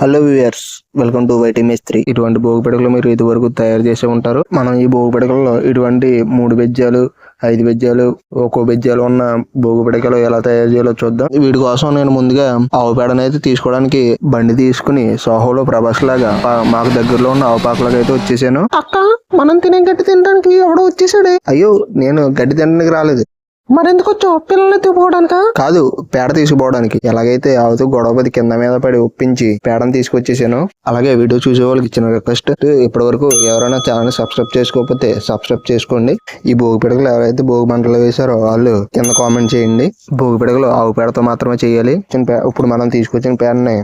Hello viewers, welcome to YT Mestri. ఇటువంటి భోగి పిడకలు మీరు ఇదివరకు తయారు చేసే ఉంటారు. మనం ఈ భోగి పిడకల్లో ఇటువంటి 3 బెజ్జాలు 5 బెజ్జాలు ఒక్కో బెజ్జాలు ఉన్న భోగి పిడకలు ఎలా తయారు చేయాలో చూద్దాం. వీటి కోసం నేను ముందుగా ఆవు పేడను అయితే తీసుకోవడానికి బండి తీసుకుని సోహోలో ప్రభాస్ లాగా మాకు దగ్గరలో ఉన్న ఆవు పాకలాగా అయితే వచ్చేసాను. అక్క, మనం తినే గడ్డి తినడానికి ఎవడో వచ్చేసాడే. అయ్యో, నేను గడ్డి తినడానికి రాలేదు. మరెందుకు వచ్చావు? పిల్లల్ని తీసుకుపోవడానికా? కాదు, పేడ తీసుకుపోవడానికి. ఎలాగైతే ఆవుతో గొడవపతి కింద మీద పడి ఒప్పించి పేడను తీసుకొచ్చేసాను. అలాగే వీడియో చూసే వాళ్ళకి ఇచ్చిన రిక్వెస్ట్, ఇప్పటి వరకు ఎవరైనా ఛానల్ సబ్స్క్రైబ్ చేసుకోకపోతే సబ్స్క్రైబ్ చేసుకోండి. ఈ భోగి పిడకలు ఎవరైతే భోగి మంటలు వేశారో వాళ్ళు కింద కామెంట్ చేయండి. భోగి పిడకలు ఆవు పేడతో మాత్రమే చేయాలి. ఇప్పుడు మనం తీసుకొచ్చిన పేడని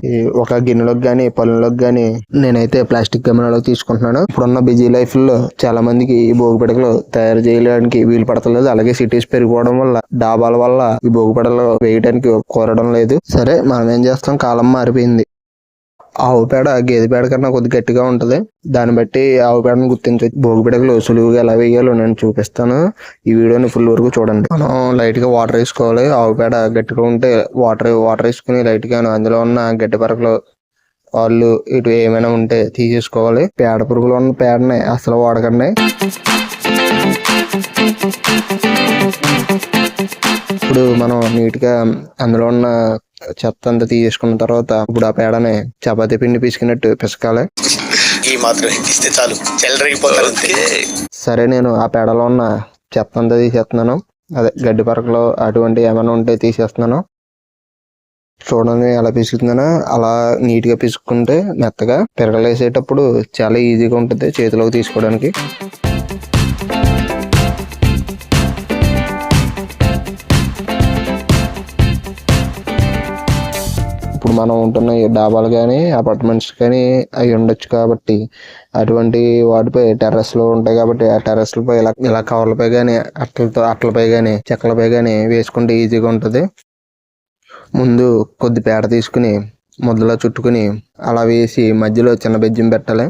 ఒక గిన్నెలోకి గానీ పళ్ళలోకి గానీ నేనైతే ప్లాస్టిక్ గమనాలోకి తీసుకుంటున్నాను. ఇప్పుడున్న బిజీ లైఫ్ లో చాలా మందికి ఈ భోగి పిడకలు తయారు చేయడానికి వీలు పడతలేదు. అలాగే సిటీస్ పెరిగిపోవడం వల్ల డాబాల వల్ల ఈ భోగి పిడకలు వేయడానికి కోరడం లేదు. సరే, మనం ఏం చేస్తాం, కాలం మారిపోయింది. ఆవు పేడ గేదె పేడ కన్నా కొద్ది గట్టిగా ఉంటది. దాన్ని బట్టి ఆవు పేడను గుర్తించవచ్చు. భోగి పిడకలు సులువుగా ఎలా వేయాలో నేను చూపిస్తాను. ఈ వీడియోని ఫుల్ వరకు చూడండి. మనం లైట్ గా వాటర్ వేసుకోవాలి. ఆవు పేడ గట్టిగా ఉంటే వాటర్ వేసుకుని లైట్ గా అందులో ఉన్న గట్టి పరకలు వాళ్ళు ఇటు ఏమైనా ఉంటే తీసేసుకోవాలి. పేడ పురుగులు ఉన్న పేడని అసలు వాడకండి. ఇప్పుడు మనం నీట్ గా అందులో ఉన్న చెత్త అంతా తీసేసుకున్న తర్వాత ఇప్పుడు ఆ పేడని చపాతీ పిండి పిసికినట్టు పిసకాలి. సరే, నేను ఆ పేడలో ఉన్న చెత్త అంతా తీసేస్తున్నాను. అదే గడ్డి పరకలు అటువంటి ఏమైనా ఉంటే తీసేస్తున్నాను. చూడండి ఎలా పిసుకుతున్నానో. అలా నీట్ గా పిసుకుంటే మెత్తగా పిడకలు వేసేటప్పుడు చాలా ఈజీగా ఉంటుంది చేతిలోకి తీసుకోవడానికి. ఇప్పుడు మనం ఉంటున్న డాబాలు కానీ అపార్ట్మెంట్స్ కానీ అవి ఉండొచ్చు కాబట్టి అటువంటి వాటిపై టెర్రస్ లో ఉంటాయి కాబట్టి ఆ టెర్రస్లపై ఇలా కవర్లపై కానీ అట్లపై కానీ చెక్కలపై కానీ వేసుకుంటే ఈజీగా ఉంటుంది. ముందు కొద్ది పేడ తీసుకుని ముద్దలా చుట్టుకుని అలా వేసి మధ్యలో చిన్న బెజ్జం పెట్టాలి.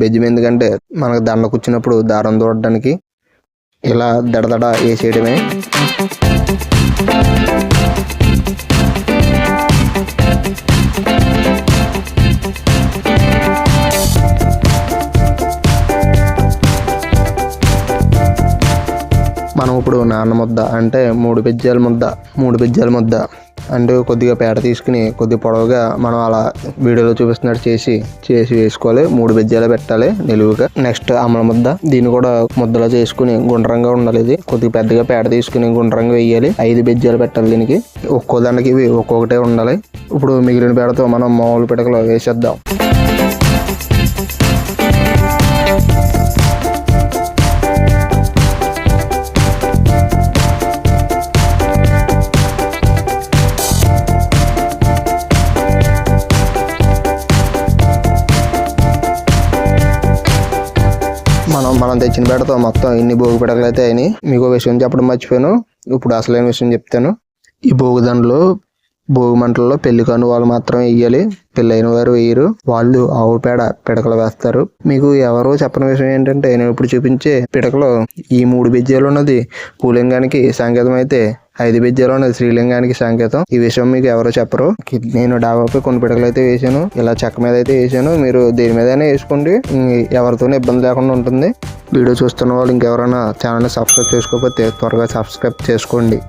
బెజ్జం ఎందుకంటే మనకు దండ కూర్చున్నప్పుడు దారం దూడడానికి. ఇలా దడదడ వేసేయడమే. మనం ఇప్పుడు నాన్న ముద్ద అంటే 3 బెజ్జాల ముద్ద అంటే కొద్దిగా పేడ తీసుకుని కొద్ది పొడవుగా మనం అలా వీడియోలో చూపిస్తున్నట్టు చేసి వేసుకోవాలి. 3 బెజ్జాలు పెట్టాలి నిలువుగా. నెక్స్ట్ అమల ముద్ద, దీన్ని కూడా ముద్దలో చేసుకుని గుండ్రంగా ఉండాలి. ఇది కొద్దిగా పెద్దగా పేడ తీసుకుని గుండ్రంగా వేయాలి. 5 బెజ్జాలు పెట్టాలి దీనికి. ఒక్కో దానికి ఇవి ఒక్కొక్కటే ఉండాలి. ఇప్పుడు మిగిలిన పేడతో మనం మామూలు పిడకలు వేసేద్దాం. మనం తెచ్చిన పేడతో మొత్తం ఇన్ని భోగి పిడకలు అయితే అయినాయి. మీకు విషయం చెప్పడం మర్చిపోయాను. ఇప్పుడు అసలైన విషయం చెప్తాను. ఈ భోగి దండలో భోగి మంటల్లో పెళ్లి కాని వాళ్ళు మాత్రమే వేయాలి. పెళ్ళైన వారు వేయరు. వాళ్ళు ఆవు పేడ పిడకలు వేస్తారు. మీకు ఎవరో చెప్పని విషయం ఏంటంటే, నేను ఇప్పుడు చూపించే పిడకలో ఈ 3 బెజ్జాలు ఉన్నది పూలింగానికి సంకేతం అయితే 5 బెజ్జాలు ఉన్నది శ్రీలింగానికి సంకేతం. ఈ విషయం మీకు ఎవరో చెప్పరు. నేను డాబాపై కొన్ని పిడకలు అయితే వేసాను. ఇలా చెక్క మీద అయితే వేసాను. మీరు దేని మీదైనా వేసుకోండి, ఎవరితోనే ఇబ్బంది లేకుండా ఉంటుంది. వీడియో చూస్తున్న వాళ్ళు ఇంకెవరైనా ఛానల్ని సబ్స్క్రైబ్ చేసుకోకపోతే త్వరగా సబ్స్క్రైబ్ చేసుకోండి.